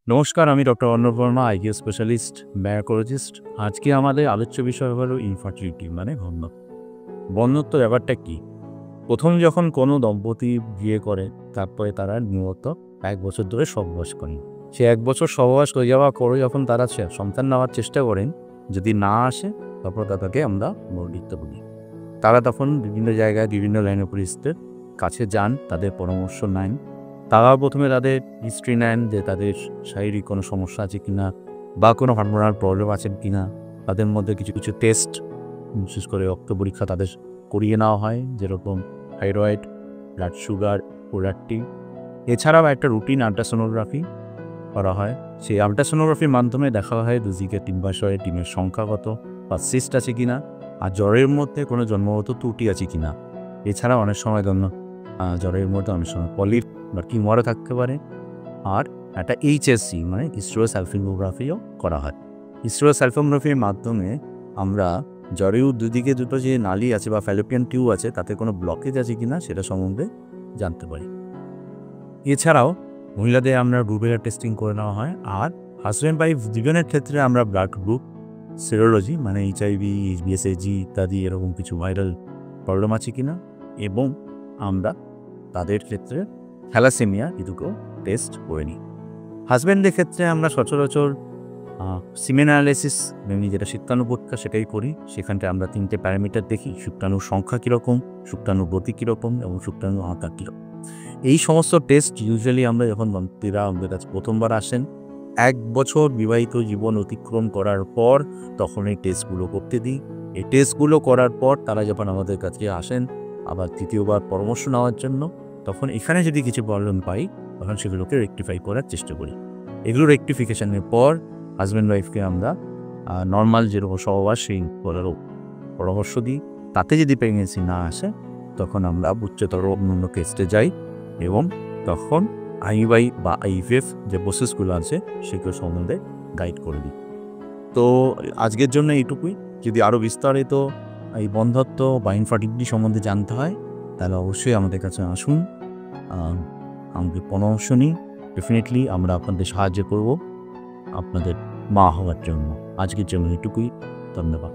নমস্কার, আমি doctor Arnab Barma, IQ specialist, gynaecologist. আজকে আমাদের আলোচ্য বিষয় হলো ইনফার্টিলিটি মানে বন্ধ্যত্ব। বন্ধ্যত্ব ব্যাপারটা কী? প্রথম যখন কোনো দম্পতি বিয়ে করে, তারপরে তারা নিয়মিত ১ বছর ধরে সহবাস করেন। সে ১ বছর সহবাস হয়ে যাওয়ার পরে যখন তারা সন্তান নেওয়ার চেষ্টা করেন, যদি না আসে তারপর তাদেরকে আমরা বন্ধ্যত্ব বলি। তারা তখন বিভিন্ন জায়গায় বিভিন্ন গাইনোকোলজিস্টের কাছে যান, তাদের পরামর্শ নেন। তারা প্রথমে তাদের হিস্ট্রি নেন যে তাদের শারীরিক কোনো সমস্যা আছে কিনা বা কোনো হরমোনাল প্রবলেম আছে কিনা। তাদের মধ্যে কিছু কিছু টেস্ট, বিশেষ করে রক্ত পরীক্ষা তাদের করিয়ে নেওয়া হয়, যেরকম থাইরয়েড, ব্লাড সুগার, প্রোডাক্টিভ। এছাড়াও একটা রুটিন আল্ট্রাসোনোগ্রাফি করা হয়। সেই আল্ট্রাসোনোগ্রাফির মাধ্যমে দেখা হয় দুদিকে ডিম্বাশয়ে ডিমের সংখ্যা কত বা সিস্ট আছে কিনা, আর জ্বরের মধ্যে কোনো জন্মগত ত্রুটি আছে কিনা। এছাড়া অনেক সময় জ্বরের মধ্যে অনেক সময় পলিপ বা টিউমারও থাকতে পারে। আর একটা এইচএসসি মানে হিস্টেরোস্যালপিঙ্গোগ্রাফিও করা হয়। হিস্টেরোস্যালপিঙ্গোগ্রাফির মাধ্যমে আমরা জ্বরের দুদিকে দুটো যে নালী আছে বা ফ্যালোপিয়ান টিউব আছে, তাতে কোনো ব্লকেজ আছে কিনা সেটা সম্বন্ধে জানতে পারি। এছাড়াও মহিলাদের আমরা গ্রুপের টেস্টিং করে নেওয়া হয়। আর হাজব্যান্ড ওয়াইফ দুজনের ক্ষেত্রে আমরা ব্লাড গ্রুপ, সেরোলজি মানে এইচআইভি, বিএসএজি ইত্যাদি এরকম কিছু ভাইরাল প্রবলেম আছে কিনা, এবং আমরা তাদের ক্ষেত্রে থ্যালাসেমিয়া এই দুটো টেস্ট করে নিই। হাজব্যান্ডের ক্ষেত্রে আমরা সচরাচর সিমেন অ্যানালাইসিস, যেটা শুক্রাণু পরীক্ষা, সেটাই করি। সেখানটায় আমরা 3টে প্যারামিটার দেখি: শুক্রাণুর সংখ্যা কীরকম, শুক্রাণুর গতি কীরকম এবং শুক্রাণুর আকার কীরকম। এই সমস্ত টেস্ট ইউজুয়ালি আমরা যখন দম্পতিরা আমাদের কাছে প্রথমবার আসেন, 1 বছর বিবাহিত জীবন অতিক্রম করার পর তখন এই টেস্টগুলো করতে দিই। এই টেস্টগুলো করার পর তারা যখন আমাদের কাছে আসেন আবার দ্বিতীয়বার পরামর্শ নেওয়ার জন্য, তখন এখানে যদি কিছু প্রবলেম পাই তখন সেগুলোকে রেকটিফাই করার চেষ্টা করি। এগুলো রেকটিফিকেশনের পর হাজব্যান্ড ওয়াইফকে আমরা নর্মাল যেরকম সহবাস সেই করারও পরামর্শ দিই। তাতে যদি প্রেগনেন্সি না আসে তখন আমরা উচ্চতর অন্যান্য টেস্টে যাই এবং তখন আইইউআই বা আইভিএফ যে প্রসেসগুলো আছে সেগুলো সম্বন্ধে গাইড করে দিই। তো আজকের জন্য এইটুকুই। যদি আরও বিস্তারিত এই বন্ধ্যত্ব বা ইনফার্টিলিটি সম্বন্ধে জানতে হয় তাহলে অবশ্যই আমাদের কাছে আসুন, আমাদের পরামর্শ নিন। ডেফিনেটলি আমরা আপনাদের সাহায্য করব আপনাদের মা হওয়ার জন্য। আজকের জন্য এইটুকুই। ধন্যবাদ।